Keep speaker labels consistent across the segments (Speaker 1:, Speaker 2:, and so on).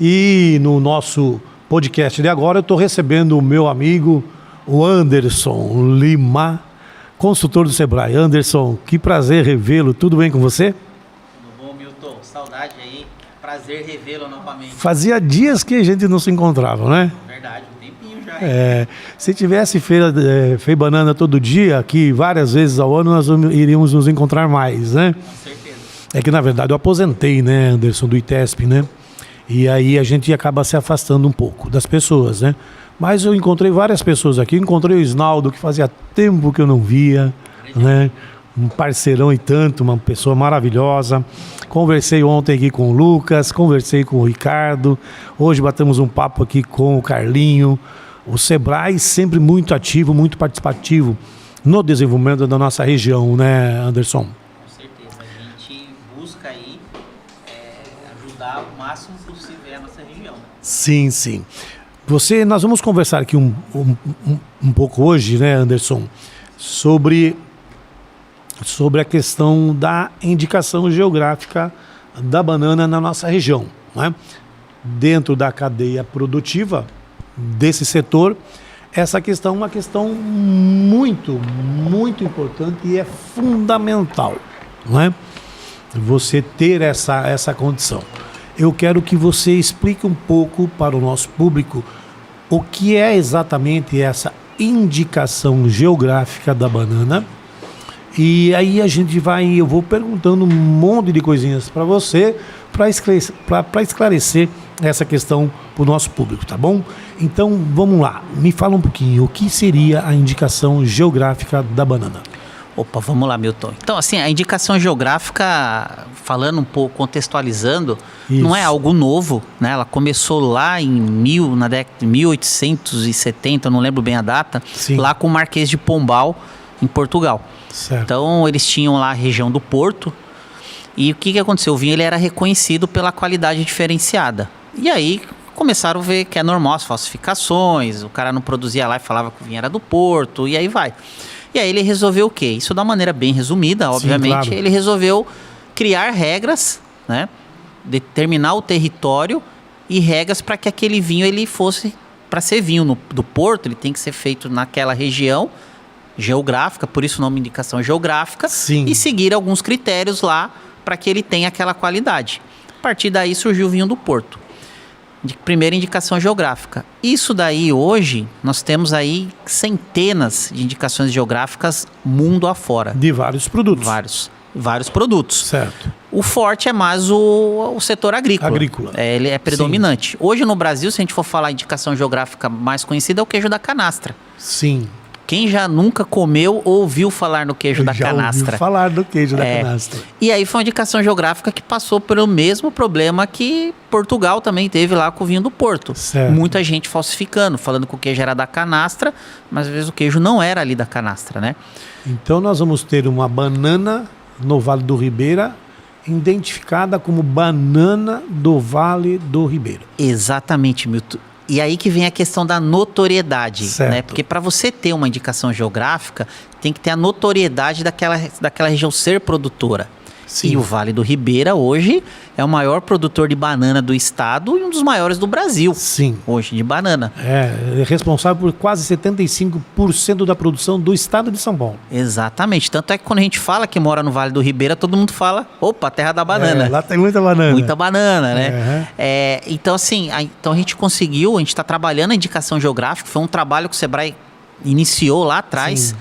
Speaker 1: E no nosso podcast de agora eu estou recebendo o meu amigo, o Anderson Lima, consultor do Sebrae. Anderson, que prazer revê-lo. Tudo bem com você?
Speaker 2: Tudo bom, Milton? Saudade aí. Prazer revê-lo novamente.
Speaker 1: Fazia dias que a gente não se encontrava, né?
Speaker 2: Verdade, um tempinho já.
Speaker 1: Se tivesse feira banana todo dia, aqui várias vezes ao ano, nós iríamos nos encontrar mais, né?
Speaker 2: Com certeza.
Speaker 1: É que, na verdade, eu aposentei, né, Anderson, do ITESP, né? E aí a gente acaba se afastando um pouco das pessoas, né? Mas eu encontrei várias pessoas aqui. Encontrei o Isnaldo, que fazia tempo que eu não via, né? Um parceirão e tanto, uma pessoa maravilhosa. Conversei ontem aqui com o Lucas, conversei com o Ricardo. Hoje batemos um papo aqui com o Carlinho. O Sebrae sempre muito ativo, muito participativo no desenvolvimento da nossa região, né, Anderson?
Speaker 2: Com certeza. A gente busca aí ajudar o máximo possível a nossa região.
Speaker 1: Sim, sim. Nós vamos conversar aqui um pouco hoje, né, Anderson, sobre a questão da indicação geográfica da banana na nossa região, né? Dentro da cadeia produtiva desse setor, essa questão é uma questão muito, muito importante e é fundamental, não é? Você ter essa condição. Eu quero que você explique um pouco para o nosso público o que é exatamente essa indicação geográfica da banana. E aí eu vou perguntando um monte de coisinhas para você, para esclarecer essa questão para o nosso público, tá bom? Então, vamos lá. Me fala um pouquinho, o que seria a indicação geográfica da banana?
Speaker 2: Opa, vamos lá, Milton. Então, assim, a indicação geográfica, falando um pouco, contextualizando,
Speaker 1: Isso.
Speaker 2: Não é algo novo, né? Ela começou lá na década de 1870, não lembro bem a data,
Speaker 1: Sim.
Speaker 2: Lá com o Marquês de Pombal, em Portugal.
Speaker 1: Certo.
Speaker 2: Então, eles tinham lá a região do Porto, e o que aconteceu? O vinho ele era reconhecido pela qualidade diferenciada. E aí começaram a ver que é normal as falsificações, o cara não produzia lá e falava que o vinho era do Porto, e aí vai. E aí ele resolveu o quê? Isso de uma maneira bem resumida, obviamente. Sim, claro. Ele resolveu criar regras, né? Determinar o território e regras para que aquele vinho ele fosse, para ser vinho do Porto, ele tem que ser feito naquela região geográfica, por isso o nome indicação geográfica.
Speaker 1: Sim.
Speaker 2: E seguir alguns critérios lá para que ele tenha aquela qualidade. A partir daí surgiu o vinho do Porto. Primeira indicação geográfica. Isso daí hoje, nós temos aí centenas de indicações geográficas mundo afora.
Speaker 1: De vários produtos.
Speaker 2: Vários produtos.
Speaker 1: Certo.
Speaker 2: O forte é mais o setor agrícola. Ele é predominante. Sim. Hoje no Brasil, se a gente for falar a indicação geográfica mais conhecida, é o queijo da canastra.
Speaker 1: Sim.
Speaker 2: Quem já nunca comeu ou ouviu falar no queijo da canastra?
Speaker 1: Ouviu falar do queijo da canastra.
Speaker 2: E aí foi uma indicação geográfica que passou pelo mesmo problema que Portugal também teve lá com o vinho do Porto.
Speaker 1: Certo.
Speaker 2: Muita gente falsificando, falando que o queijo era da canastra, mas às vezes o queijo não era ali da canastra, né?
Speaker 1: Então nós vamos ter uma banana no Vale do Ribeira identificada como banana do Vale do Ribeira.
Speaker 2: Exatamente, Milton. E aí que vem a questão da notoriedade,
Speaker 1: certo.
Speaker 2: Né? Porque para você ter uma indicação geográfica, tem que ter a notoriedade daquela região ser produtora. Sim. E o Vale do Ribeira hoje é o maior produtor de banana do estado e um dos maiores do Brasil.
Speaker 1: Sim.
Speaker 2: Hoje de banana.
Speaker 1: É responsável por quase 75% da produção do estado de São Paulo.
Speaker 2: Exatamente. Tanto é que quando a gente fala que mora no Vale do Ribeira, todo mundo fala, opa, terra da banana.
Speaker 1: Lá tem muita banana.
Speaker 2: Muita banana, né? Então assim, a gente conseguiu, a gente está trabalhando a indicação geográfica, foi um trabalho que o Sebrae iniciou lá atrás. Sim.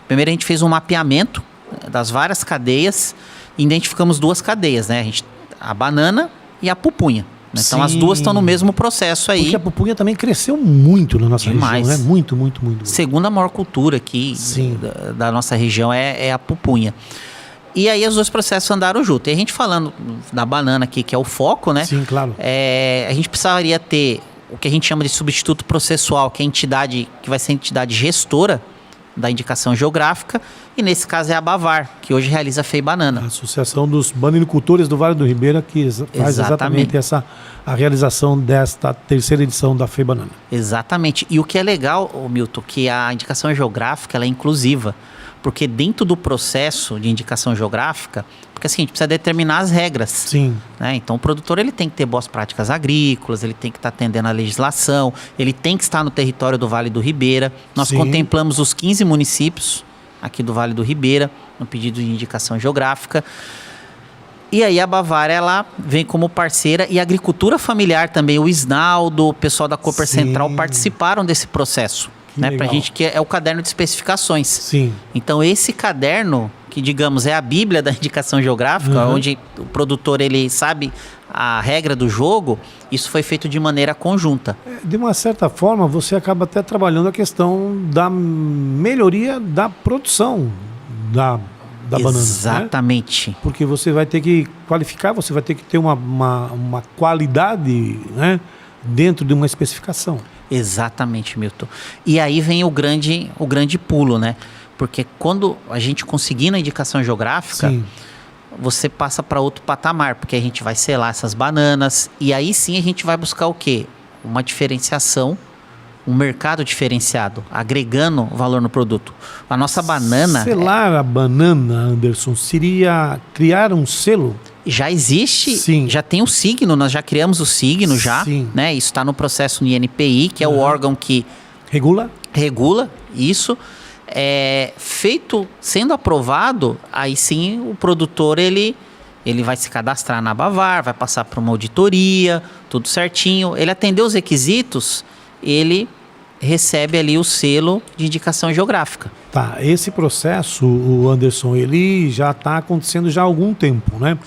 Speaker 2: Primeiro a gente fez um mapeamento das várias cadeias, identificamos duas cadeias, né? A banana e a pupunha. Né? Então as duas estão no mesmo processo aí.
Speaker 1: Porque a pupunha também cresceu muito na nossa
Speaker 2: Demais.
Speaker 1: região, né? Muito, muito, muito.
Speaker 2: Segunda maior cultura aqui da nossa região é a pupunha. E aí os dois processos andaram juntos. E a gente falando da banana aqui, que é o foco, né?
Speaker 1: Sim, claro.
Speaker 2: A gente precisaria ter o que a gente chama de substituto processual, que é a entidade que vai ser a entidade gestora da indicação geográfica, e nesse caso é a Bavar, que hoje realiza a FEI Banana.
Speaker 1: A Associação dos Bananicultores do Vale do Ribeira, que faz exatamente a realização desta terceira edição da FEI Banana.
Speaker 2: Exatamente. E o que é legal, Milton, que a indicação geográfica ela é inclusiva, porque dentro do processo de indicação geográfica, porque assim, a gente precisa determinar as regras.
Speaker 1: Sim.
Speaker 2: Né? Então o produtor ele tem que ter boas práticas agrícolas, ele tem que estar atendendo à legislação, ele tem que estar no território do Vale do Ribeira. Nós contemplamos os 15 municípios aqui do Vale do Ribeira, no pedido de indicação geográfica. E aí a Bavar, ela vem como parceira, e a agricultura familiar também, o Isnaldo, o pessoal da Cooper Central participaram desse processo. Né, pra gente, que é o caderno de especificações.
Speaker 1: Sim.
Speaker 2: Então esse caderno, que digamos é a bíblia da indicação geográfica, onde o produtor ele sabe a regra do jogo, isso foi feito de maneira conjunta.
Speaker 1: De uma certa forma, você acaba até trabalhando a questão da melhoria da produção da banana.
Speaker 2: Exatamente.
Speaker 1: Né? Porque você vai ter que qualificar, você vai ter que ter uma qualidade, né, dentro de uma especificação.
Speaker 2: Exatamente, Milton. E aí vem o grande pulo, né? Porque quando a gente conseguir na indicação geográfica, você passa para outro patamar, porque a gente vai selar essas bananas e aí sim a gente vai buscar o quê? Uma diferenciação, um mercado diferenciado, agregando valor no produto. A nossa banana... Selar
Speaker 1: a banana, Anderson, seria criar um selo?
Speaker 2: Já existe, já tem o signo, nós já criamos o signo já, né? Isso está no processo no INPI, que é o órgão que regula isso. Sendo aprovado, aí sim o produtor ele vai se cadastrar na Bavar, vai passar por uma auditoria, tudo certinho. Ele atendeu os requisitos, ele recebe ali o selo de indicação geográfica. Tá,
Speaker 1: esse processo, o Anderson, ele já está acontecendo já há algum tempo, né?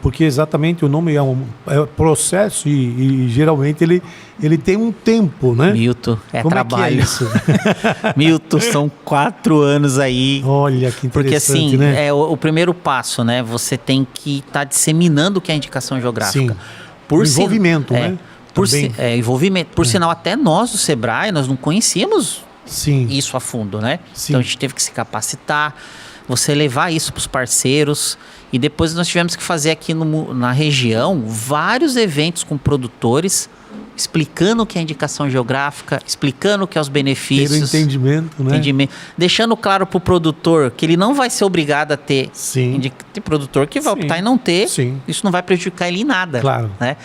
Speaker 1: Porque exatamente o nome é processo e geralmente ele tem um tempo, né?
Speaker 2: Milton,
Speaker 1: Como
Speaker 2: trabalho.
Speaker 1: É que é isso?
Speaker 2: Milton, são 4 anos aí.
Speaker 1: Olha que interessante,
Speaker 2: porque assim,
Speaker 1: né?
Speaker 2: O primeiro passo, né? Você tem que estar disseminando o que é a indicação geográfica.
Speaker 1: Por envolvimento, né?
Speaker 2: Envolvimento. Por sinal, até nós do Sebrae, nós não conhecíamos isso a fundo, né? Então a gente teve que se capacitar, você levar isso para os parceiros. E depois nós tivemos que fazer aqui na região vários eventos com produtores, explicando o que é indicação geográfica, explicando o que é os benefícios.
Speaker 1: Ter o entendimento, né?
Speaker 2: Deixando claro para o produtor que ele não vai ser obrigado a ter. Tem produtor que vai optar em não ter. Isso não vai prejudicar ele em nada.
Speaker 1: Claro.
Speaker 2: Né?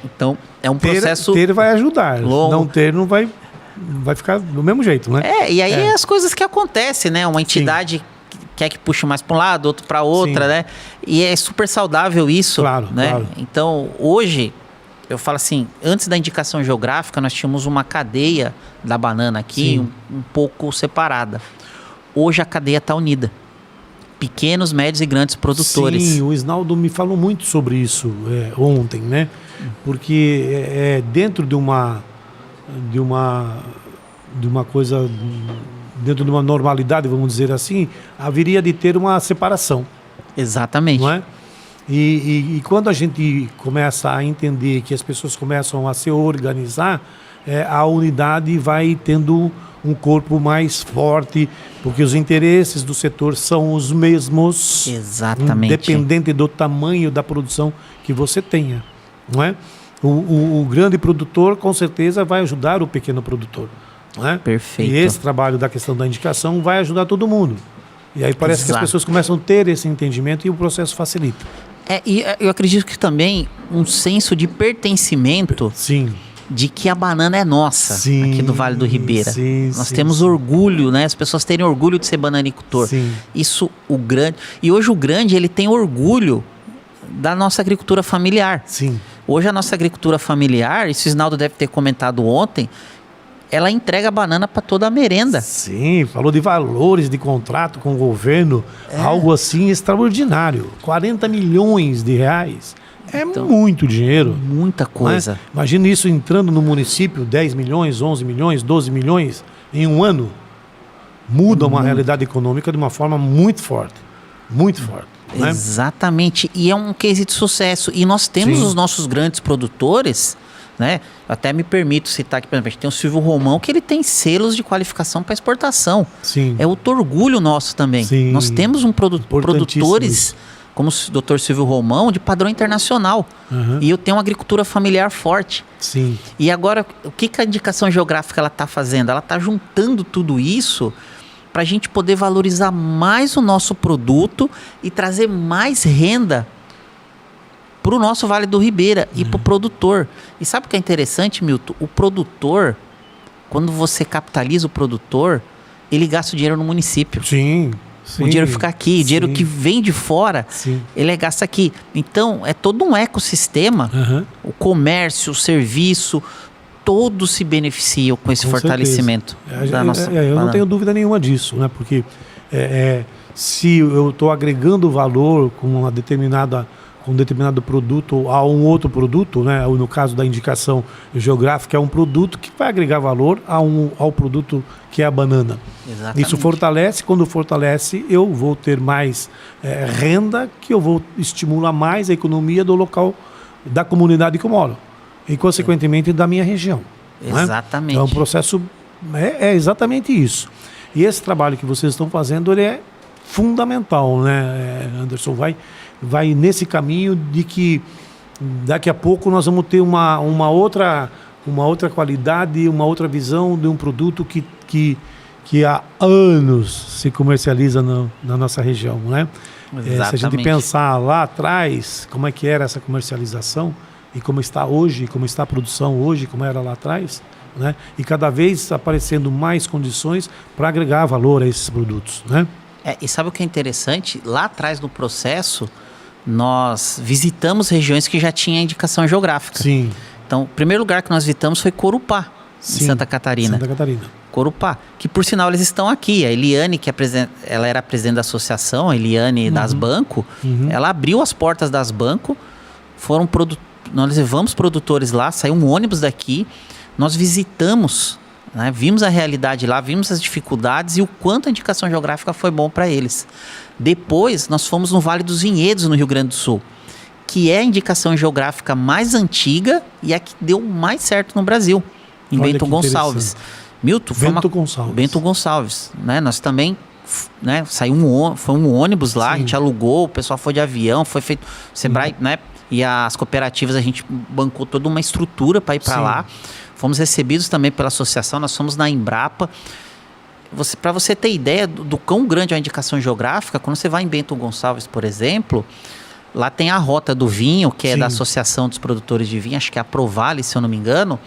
Speaker 2: Então, é um processo...
Speaker 1: Ter vai ajudar.
Speaker 2: Longo.
Speaker 1: Não ter não vai ficar do mesmo jeito, né?
Speaker 2: E aí as coisas que acontecem, né? Uma entidade... quer que puxe mais para um lado, outro para outra, né? E é super saudável isso, né? Claro. Então, hoje, eu falo assim, antes da indicação geográfica, nós tínhamos uma cadeia da banana aqui, um pouco separada. Hoje a cadeia está unida. Pequenos, médios e grandes produtores.
Speaker 1: Sim, o Isnaldo me falou muito sobre isso ontem, né? Porque dentro de uma coisa... dentro de uma normalidade, vamos dizer assim, haveria de ter uma separação.
Speaker 2: Exatamente.
Speaker 1: Não é? E quando a gente começa a entender que as pessoas começam a se organizar, a unidade vai tendo um corpo mais forte, porque os interesses do setor são os mesmos.
Speaker 2: Exatamente.
Speaker 1: Independente do tamanho da produção que você tenha. Não é? O grande produtor, com certeza, vai ajudar o pequeno produtor. Né?
Speaker 2: Perfeito.
Speaker 1: E esse trabalho da questão da indicação vai ajudar todo mundo. E aí parece que as pessoas começam a ter esse entendimento e o processo facilita.
Speaker 2: E eu acredito que também um senso de pertencimento de que a banana é nossa aqui do Vale do Ribeira. Nós temos orgulho, né? As pessoas terem orgulho de ser bananicultor. Isso, o grande... E hoje o grande, ele tem orgulho da nossa agricultura familiar. Hoje a nossa agricultura familiar, isso o Isnaldo deve ter comentado ontem, ela entrega a banana para toda a merenda.
Speaker 1: Falou de valores de contrato com o governo, algo assim extraordinário. 40 milhões de reais. Então, muito dinheiro.
Speaker 2: Muita coisa.
Speaker 1: Né? Imagina isso entrando no município, 10 milhões, 11 milhões, 12 milhões em um ano. Muda uma realidade econômica de uma forma muito forte. Muito forte. Né?
Speaker 2: Exatamente. E é um case de sucesso. E nós temos os nossos grandes produtores, né? Eu até me permito citar aqui, por exemplo, a gente tem o Silvio Romão, que ele tem selos de qualificação para exportação.
Speaker 1: Sim.
Speaker 2: É outro orgulho nosso também.
Speaker 1: Sim.
Speaker 2: Nós temos produtores,
Speaker 1: isso.
Speaker 2: como o Dr. Silvio Romão, de padrão internacional.
Speaker 1: Uhum.
Speaker 2: E eu tenho uma agricultura familiar forte.
Speaker 1: Sim.
Speaker 2: E agora, o que a indicação geográfica ela está fazendo? Ela está juntando tudo isso para a gente poder valorizar mais o nosso produto e trazer mais renda para o nosso Vale do Ribeira e para o produtor. E sabe o que é interessante, Milton? O produtor, quando você capitaliza o produtor, ele gasta o dinheiro no município.
Speaker 1: Sim.
Speaker 2: O dinheiro fica aqui, o dinheiro que vem de fora, ele é gasto aqui. Então, é todo um ecossistema, o comércio, o serviço, todos se beneficiam com esse fortalecimento.
Speaker 1: Eu não tenho dúvida nenhuma disso, né? Porque se eu estou agregando valor com um determinado produto a um outro produto, né? No caso da indicação geográfica, é um produto que vai agregar valor ao produto que é a banana.
Speaker 2: Exatamente.
Speaker 1: Isso fortalece, quando fortalece, eu vou ter mais renda, que eu vou estimular mais a economia do local, da comunidade que eu moro. E, consequentemente, da minha região.
Speaker 2: Exatamente.
Speaker 1: Né? É um processo, é exatamente isso. E esse trabalho que vocês estão fazendo, ele é fundamental, né, Anderson? Vai nesse caminho de que daqui a pouco nós vamos ter uma outra qualidade, uma outra visão de um produto que há anos se comercializa na nossa região, né? Se a gente pensar lá atrás, como é que era essa comercialização e como está hoje, como está a produção hoje, como era lá atrás, né? E cada vez aparecendo mais condições para agregar valor a esses produtos, né?
Speaker 2: E sabe o que é interessante? Lá atrás no processo, nós visitamos regiões que já tinham indicação geográfica.
Speaker 1: Sim.
Speaker 2: Então, o primeiro lugar que nós visitamos foi Corupá, em Santa Catarina. Corupá, que por sinal eles estão aqui. A Eliane, ela era presidente da associação, a Eliane das Banco, ela abriu as portas das Banco, nós levamos produtores lá, saiu um ônibus daqui, nós visitamos, né, vimos a realidade lá, vimos as dificuldades e o quanto a indicação geográfica foi bom para eles. Depois, nós fomos no Vale dos Vinhedos, no Rio Grande do Sul, que é a indicação geográfica mais antiga e a que deu mais certo no Brasil, em Bento Gonçalves. Milton, Bento Gonçalves, né? Nós também, né, foi um ônibus lá, a gente alugou, o pessoal foi de avião, foi feito Sebrae, né? E as cooperativas, a gente bancou toda uma estrutura para ir para lá. Fomos recebidos também pela associação, nós fomos na Embrapa. Para você ter ideia do quão grande é a indicação geográfica, quando você vai em Bento Gonçalves, por exemplo, lá tem a Rota do Vinho, que é da Associação dos Produtores de Vinho, acho que é a Provale, se eu não me engano.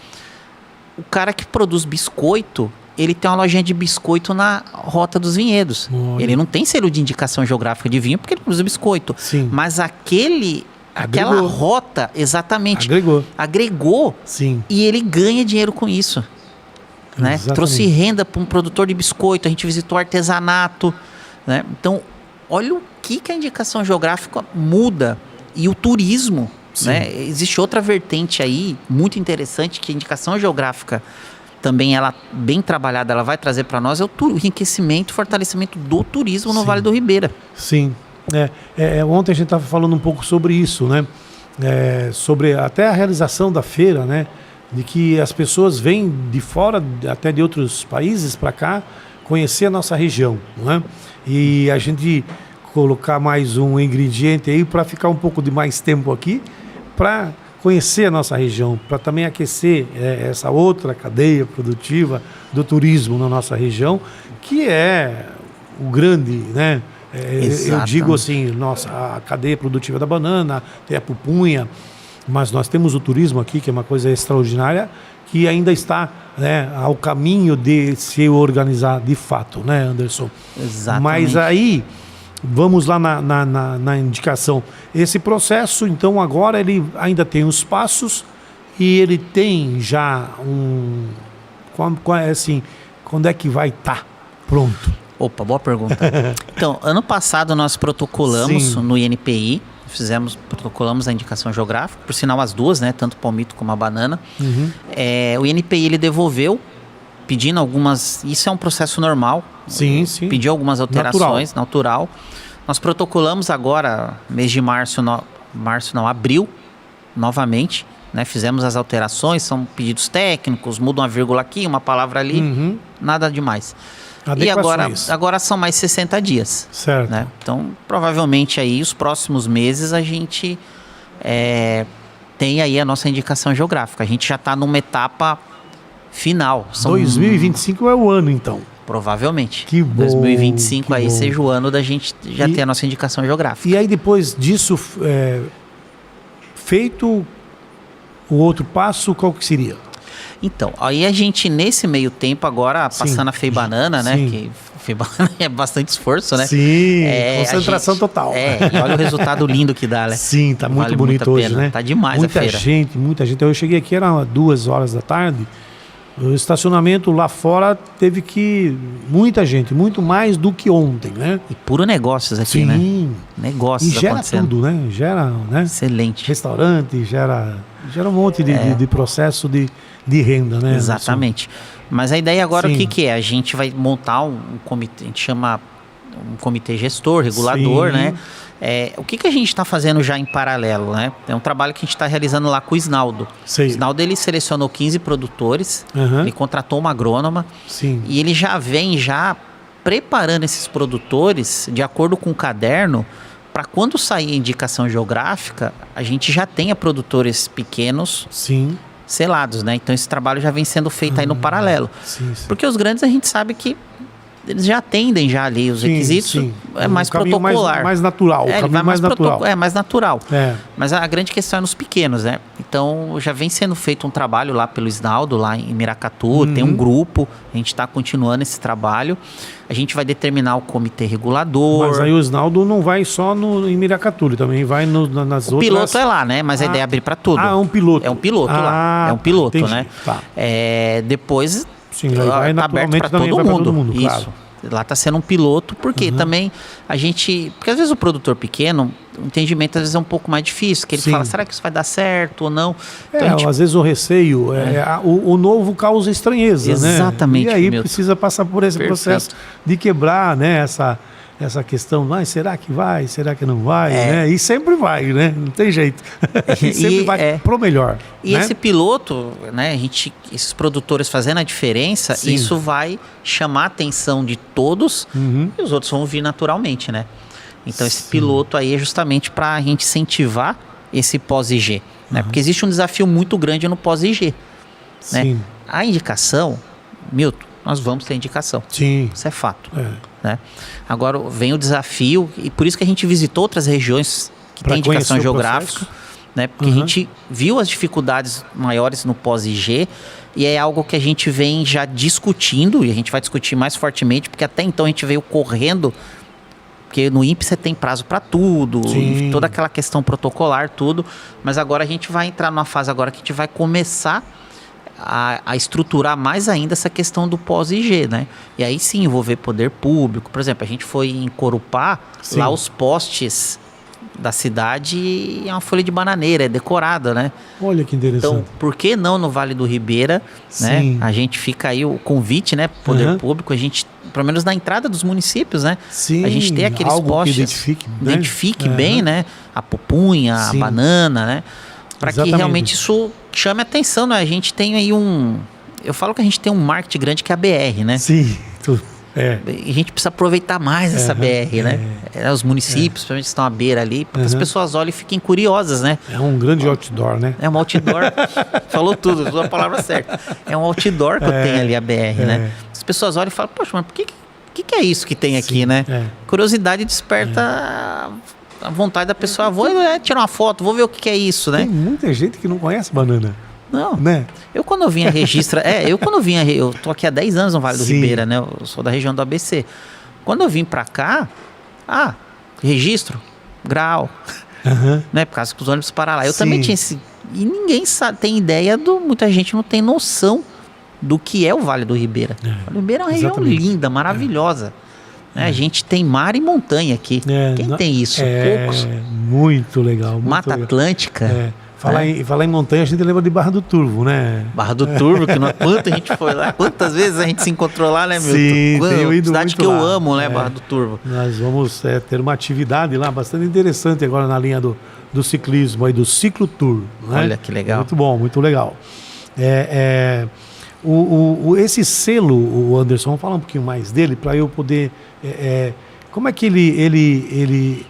Speaker 2: O cara que produz biscoito, ele tem uma lojinha de biscoito na Rota dos Vinhedos. Ele não tem selo de indicação geográfica de vinho, porque ele produz biscoito. Mas aquela rota, exatamente, agregou e ele ganha dinheiro com isso. Né? Trouxe renda para um produtor de biscoito, a gente visitou artesanato, né? Então, olha o que a indicação geográfica muda. E o turismo, né? Existe outra vertente aí, muito interessante, que a indicação geográfica também, ela bem trabalhada, ela vai trazer para nós, é o enriquecimento e fortalecimento do turismo no Vale do Ribeira.
Speaker 1: Sim. Ontem a gente estava falando um pouco sobre isso, né? Sobre até a realização da feira, né? De que as pessoas vêm de fora, até de outros países para cá, conhecer a nossa região, né? E a gente colocar mais um ingrediente aí para ficar um pouco de mais tempo aqui, para conhecer a nossa região, para também aquecer essa outra cadeia produtiva do turismo na nossa região, que é o grande, né? Eu digo assim, a cadeia produtiva da banana, tem a pupunha, mas nós temos o turismo aqui, que é uma coisa extraordinária, que ainda está, né, ao caminho de se organizar de fato, né, Anderson?
Speaker 2: Exatamente.
Speaker 1: Mas aí, vamos lá na indicação. Esse processo, então, agora ele ainda tem os passos e ele tem já assim, quando é que vai estar pronto?
Speaker 2: Opa, boa pergunta. Então, ano passado nós protocolamos no INPI, protocolamos a indicação geográfica, por sinal as duas, né, tanto o palmito como a banana. O INPI ele devolveu, pedindo algumas, isso é um processo normal, pediu algumas alterações, natural. Nós protocolamos agora, mês de abril, novamente, né? Fizemos as alterações, são pedidos técnicos, muda uma vírgula aqui, uma palavra ali, nada demais. E agora são mais 60 dias.
Speaker 1: Certo.
Speaker 2: Né? Então, provavelmente aí, os próximos meses, a gente tem aí a nossa indicação geográfica. A gente já está numa etapa final.
Speaker 1: 2025 é o ano, então.
Speaker 2: Provavelmente.
Speaker 1: Que bom.
Speaker 2: 2025
Speaker 1: que
Speaker 2: aí
Speaker 1: bom.
Speaker 2: seja o ano da gente já ter a nossa indicação geográfica.
Speaker 1: E aí, depois disso, feito o outro passo, qual que seria?
Speaker 2: Então, aí a gente, nesse meio tempo, agora, passando a Feibanana, né?
Speaker 1: Sim.
Speaker 2: Que Feibanana é bastante esforço, né?
Speaker 1: Sim, concentração total.
Speaker 2: E olha o resultado lindo que dá, né?
Speaker 1: Sim, tá muito
Speaker 2: Vale
Speaker 1: bonito
Speaker 2: muito a
Speaker 1: hoje,
Speaker 2: pena.
Speaker 1: né?
Speaker 2: Tá demais
Speaker 1: muita
Speaker 2: a feira.
Speaker 1: Muita gente. Eu cheguei aqui, era 2 horas da tarde. O estacionamento lá fora teve muita gente, muito mais do que ontem, né?
Speaker 2: E puro negócios aqui,
Speaker 1: Sim.
Speaker 2: né? Negócios
Speaker 1: E gera
Speaker 2: acontecendo.
Speaker 1: tudo, né? Gera, né?
Speaker 2: Excelente.
Speaker 1: Restaurante, gera um monte de processo de renda, né?
Speaker 2: Exatamente. Mas a ideia agora,
Speaker 1: Sim.
Speaker 2: o que é? A gente vai montar um comitê, a gente chama um comitê gestor, regulador,
Speaker 1: Sim.
Speaker 2: né? O que a gente está fazendo já em paralelo, né? É um trabalho que a gente está realizando lá com o Isnaldo.
Speaker 1: Sei.
Speaker 2: O Isnaldo, ele selecionou 15 produtores,
Speaker 1: Aham.
Speaker 2: ele contratou uma agrônoma
Speaker 1: Sim.
Speaker 2: e ele já vem preparando esses produtores de acordo com o caderno para quando sair a indicação geográfica, a gente já tenha produtores pequenos
Speaker 1: Sim.
Speaker 2: selados, né? Então esse trabalho já vem sendo feito aí no paralelo.
Speaker 1: Sim.
Speaker 2: Porque os grandes a gente sabe que eles já atendem já ali os requisitos, é mais protocolar.
Speaker 1: Mais natural. O
Speaker 2: ele
Speaker 1: caminho
Speaker 2: vai
Speaker 1: mais natural.
Speaker 2: mais natural.
Speaker 1: É.
Speaker 2: Mas a grande questão é nos pequenos, né? Então já vem sendo feito um trabalho lá pelo Isnaldo, lá em Miracatu, tem um grupo, a gente está continuando esse trabalho. A gente vai determinar o comitê regulador.
Speaker 1: Mas aí o Isnaldo não vai só em Miracatu, ele também vai nas outras...
Speaker 2: O piloto é lá, né? Mas a ideia é abrir para tudo.
Speaker 1: Ah, é um piloto.
Speaker 2: É um piloto lá. É um piloto,
Speaker 1: entendi.
Speaker 2: né?
Speaker 1: Tá.
Speaker 2: Depois
Speaker 1: Sim, vai
Speaker 2: tá aberto
Speaker 1: naturalmente
Speaker 2: para
Speaker 1: também
Speaker 2: todo
Speaker 1: vai pra
Speaker 2: mundo.
Speaker 1: todo mundo,
Speaker 2: Isso.
Speaker 1: claro.
Speaker 2: Lá está sendo um piloto, porque também porque às vezes o produtor pequeno, o entendimento às vezes é um pouco mais difícil, que ele
Speaker 1: Sim.
Speaker 2: fala, será que isso vai dar certo ou não? Então,
Speaker 1: Às vezes o receio, o novo causa estranheza, né?
Speaker 2: Exatamente,
Speaker 1: E aí
Speaker 2: Milton.
Speaker 1: precisa passar por esse
Speaker 2: Perfeito.
Speaker 1: processo de quebrar, né, essa questão, será que vai, será que não vai, né? E sempre vai, né? Não tem jeito. E sempre vai pro melhor.
Speaker 2: E
Speaker 1: né?
Speaker 2: esse piloto, né, esses produtores fazendo a diferença,
Speaker 1: Sim.
Speaker 2: isso vai chamar a atenção de todos e os outros vão vir naturalmente, né? Então esse piloto aí é justamente para a gente incentivar esse pós-IG, né? Porque existe um desafio muito grande no pós-IG, né?
Speaker 1: Sim.
Speaker 2: A indicação, Milton, nós vamos ter indicação.
Speaker 1: Sim.
Speaker 2: Isso é fato.
Speaker 1: É.
Speaker 2: Né? Agora vem o desafio, e por isso que a gente visitou outras regiões que
Speaker 1: Pra
Speaker 2: têm indicação
Speaker 1: conhecer o
Speaker 2: geográfica, né? Porque a gente viu as dificuldades maiores no pós-IG e é algo que a gente vem já discutindo, e a gente vai discutir mais fortemente, porque até então a gente veio correndo, porque no INPE você tem prazo para tudo,
Speaker 1: Sim.
Speaker 2: toda aquela questão protocolar, tudo, mas agora a gente vai entrar numa fase agora que a gente vai começar a estruturar mais ainda essa questão do pós-IG, né? E aí sim envolver poder público. Por exemplo, a gente foi em Corupá,
Speaker 1: Sim.
Speaker 2: lá os postes da cidade é uma folha de bananeira, é decorada, né?
Speaker 1: Olha que interessante.
Speaker 2: Então, por que não no Vale do Ribeira, né?
Speaker 1: Sim.
Speaker 2: A gente fica aí o convite, né? Poder público, a gente, pelo menos na entrada dos municípios, né?
Speaker 1: Sim,
Speaker 2: A gente tem aqueles
Speaker 1: algo que
Speaker 2: postes.
Speaker 1: identifique, né?
Speaker 2: Bem, né? A pupunha, a
Speaker 1: Sim.
Speaker 2: banana, né? Para que
Speaker 1: Exatamente.
Speaker 2: realmente isso chame atenção, né? A gente tem aí eu falo que a gente tem um marketing grande que é a BR, né?
Speaker 1: Sim.
Speaker 2: E a gente precisa aproveitar mais essa BR, né? Os municípios, principalmente que estão à beira ali, para que as pessoas olhem e fiquem curiosas, né?
Speaker 1: É um grande outdoor, né?
Speaker 2: É um outdoor. Falou tudo, usou a palavra certa. É um outdoor que eu tenho ali, a BR, né? As pessoas olham e falam, poxa, mas por que é isso que tem aqui, né? Curiosidade desperta a vontade da pessoa. Vou tirar uma foto, vou ver o que é isso, né?
Speaker 1: Tem muita gente que não conhece banana.
Speaker 2: Não.
Speaker 1: Né?
Speaker 2: Eu quando eu vinha registrar... eu tô aqui há 10 anos no Vale do
Speaker 1: Sim.
Speaker 2: Ribeira, né? Eu sou da região do ABC. Quando eu vim pra cá, registro, grau, né? Por causa que os ônibus param lá. Eu
Speaker 1: Sim.
Speaker 2: também tinha esse... E ninguém tem ideia muita gente não tem noção do que é o Vale do Ribeira. O Vale do Ribeira é uma região
Speaker 1: Exatamente.
Speaker 2: linda, maravilhosa. Né? A gente tem mar e montanha aqui. Quem tem isso? Poucos.
Speaker 1: Muito legal. Muito
Speaker 2: Mata
Speaker 1: legal.
Speaker 2: Atlântica.
Speaker 1: Falar em montanha, a gente lembra de Barra do Turvo, né?
Speaker 2: Barra do Turvo, quanto a gente foi lá, quantas vezes a gente se encontrou lá, né, Milton?
Speaker 1: Sim, tenho ido
Speaker 2: cidade
Speaker 1: muito
Speaker 2: que eu
Speaker 1: lá.
Speaker 2: amo, né, Barra do Turvo.
Speaker 1: Nós vamos ter uma atividade lá bastante interessante agora na linha do ciclismo, aí, do ciclotour. Né?
Speaker 2: Olha que legal.
Speaker 1: Muito bom, muito legal. Esse selo, o Anderson, vamos falar um pouquinho mais dele para eu poder... como é que ele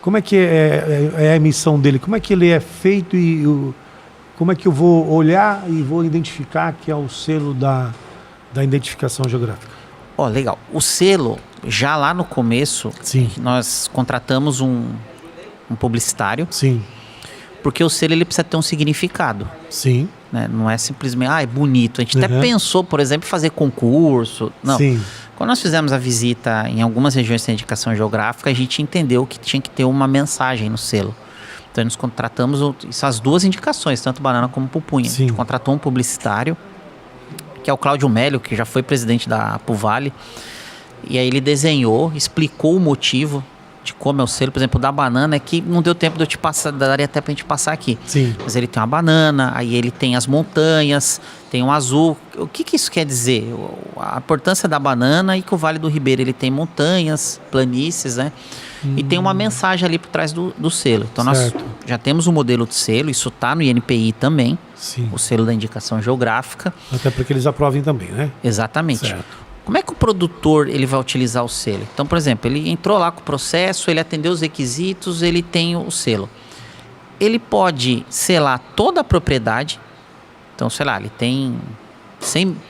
Speaker 1: como é que é a emissão dele? Como é que ele é feito e como é que eu vou olhar e vou identificar que é o selo da identificação geográfica?
Speaker 2: Legal. O selo, já lá no começo,
Speaker 1: Sim.
Speaker 2: nós contratamos um publicitário.
Speaker 1: Sim.
Speaker 2: Porque o selo ele precisa ter um significado.
Speaker 1: Sim.
Speaker 2: Né? Não é simplesmente, é bonito. A gente até pensou, por exemplo, em fazer concurso. Não. Sim. Quando nós fizemos a visita em algumas regiões de indicação geográfica, a gente entendeu que tinha que ter uma mensagem no selo. Então, nós contratamos essas duas indicações, tanto banana como pupunha.
Speaker 1: Sim.
Speaker 2: A gente contratou um publicitário, que é o Cláudio Mélio, que já foi presidente da Puvale. E aí ele desenhou, explicou o motivo de como é o selo. Por exemplo, da banana, é que não deu tempo de eu te passar, daria até pra gente passar aqui.
Speaker 1: Sim.
Speaker 2: Mas ele tem uma banana, aí ele tem as montanhas, tem um azul. O que isso quer dizer? A importância da banana e que o Vale do Ribeira ele tem montanhas, planícies, né? E tem uma mensagem ali por trás do selo. Então nós já temos um modelo de selo, isso está no INPI também.
Speaker 1: Sim.
Speaker 2: O selo da indicação geográfica.
Speaker 1: Até para que eles aprovem também, né?
Speaker 2: Exatamente.
Speaker 1: Certo.
Speaker 2: Como é que o produtor ele vai utilizar o selo? Então, por exemplo, ele entrou lá com o processo, ele atendeu os requisitos, ele tem o selo. Ele pode selar toda a propriedade. Então, sei lá, ele tem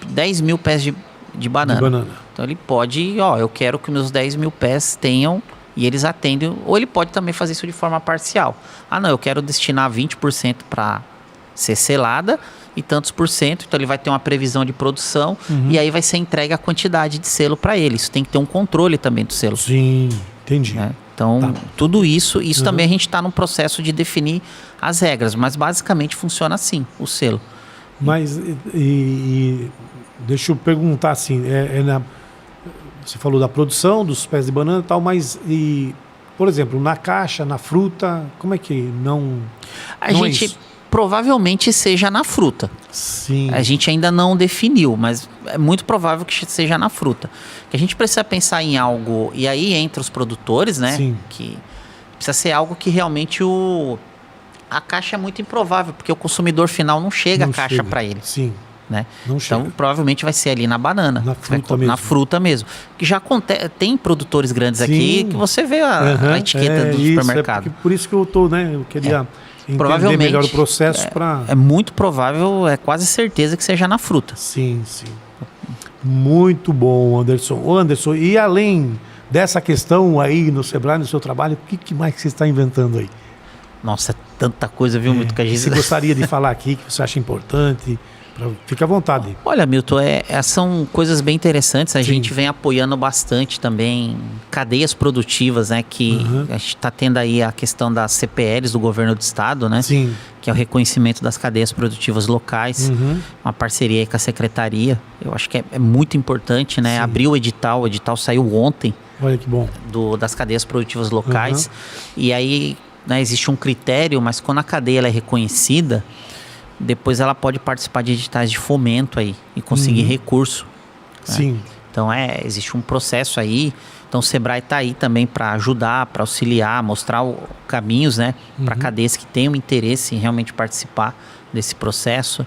Speaker 2: 10 mil pés de banana. Então, ele pode, eu quero que meus 10 mil pés tenham, e eles atendem. Ou ele pode também fazer isso de forma parcial. Não, eu quero destinar 20% para ser selada e tantos por cento, então ele vai ter uma previsão de produção e aí vai ser entregue a quantidade de selo para ele. Isso tem que ter um controle também do selo.
Speaker 1: Sim, entendi.
Speaker 2: Né? Então, tudo isso também a gente está no processo de definir as regras, mas basicamente funciona assim, o selo.
Speaker 1: Mas, deixa eu perguntar assim, você falou da produção, dos pés de banana e tal, mas, por exemplo, na caixa, na fruta, como é que não...
Speaker 2: A gente... Provavelmente seja na fruta.
Speaker 1: Sim.
Speaker 2: A gente ainda não definiu, mas é muito provável que seja na fruta. Que a gente precisa pensar em algo, e aí entre os produtores, né?
Speaker 1: Sim.
Speaker 2: Que precisa ser algo que realmente a caixa é muito improvável, porque o consumidor final não chega a caixa para ele.
Speaker 1: Sim.
Speaker 2: Né?
Speaker 1: Não chega.
Speaker 2: Então provavelmente vai ser ali na banana.
Speaker 1: Na fruta mesmo.
Speaker 2: Na fruta mesmo. Que já tem produtores grandes aqui que você vê a etiqueta do supermercado.
Speaker 1: Por isso que eu tô, né? Eu queria... entender melhor o processo para...
Speaker 2: É muito provável, é quase certeza que seja na fruta.
Speaker 1: Sim, sim. Muito bom, Anderson. Ô, Anderson, e além dessa questão aí no Sebrae, no seu trabalho, o que mais que você está inventando aí?
Speaker 2: Nossa, é tanta coisa, viu, Milton, que a gente...
Speaker 1: Você gostaria de falar aqui, que você acha importante... Fica à vontade.
Speaker 2: Olha, Milton, são coisas bem interessantes. A gente vem apoiando bastante também cadeias produtivas, né? Que a gente está tendo aí a questão das CPLs do governo do estado, né?
Speaker 1: Sim.
Speaker 2: Que é o reconhecimento das cadeias produtivas locais. Uma parceria aí com a secretaria. Eu acho que é muito importante, né? Abriu o edital saiu ontem.
Speaker 1: Olha que bom.
Speaker 2: Das cadeias produtivas locais. E aí, né, existe um critério, mas quando a cadeia ela é reconhecida, depois ela pode participar de editais de fomento aí e conseguir recurso.
Speaker 1: Sim.
Speaker 2: Né? Então existe um processo aí. Então o Sebrae está aí também para ajudar, para auxiliar, mostrar caminhos, né, para cadeias que tenham interesse em realmente participar desse processo.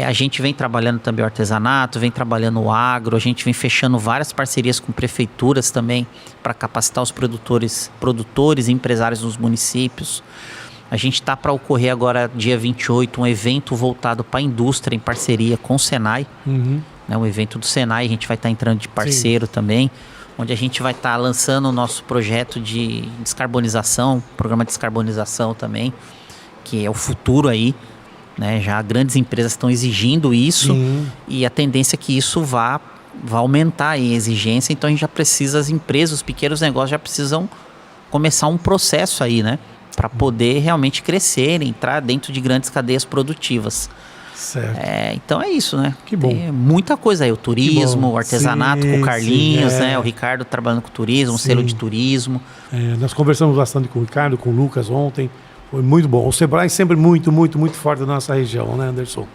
Speaker 2: A gente vem trabalhando também o artesanato, vem trabalhando o agro, a gente vem fechando várias parcerias com prefeituras também para capacitar os produtores e empresários nos municípios. A gente está para ocorrer agora, dia 28, um evento voltado para a indústria em parceria com o Senai. Né, um evento do Senai, a gente vai estar entrando de parceiro também, onde a gente vai estar lançando o nosso projeto de descarbonização, programa de descarbonização também, que é o futuro aí. Né, já grandes empresas estão exigindo isso e a tendência é que isso vá aumentar a exigência. Então a gente já precisa, as empresas, os pequenos negócios já precisam começar um processo aí, né? Para poder realmente crescer, entrar dentro de grandes cadeias produtivas.
Speaker 1: Certo.
Speaker 2: Então é isso, né?
Speaker 1: Que bom.
Speaker 2: Tem muita coisa aí, o turismo, o artesanato com o Carlinhos, né? O Ricardo trabalhando com turismo, um selo de turismo.
Speaker 1: Nós conversamos bastante com o Ricardo, com o Lucas ontem. Foi muito bom. O Sebrae sempre muito, muito, muito forte na nossa região, né, Anderson?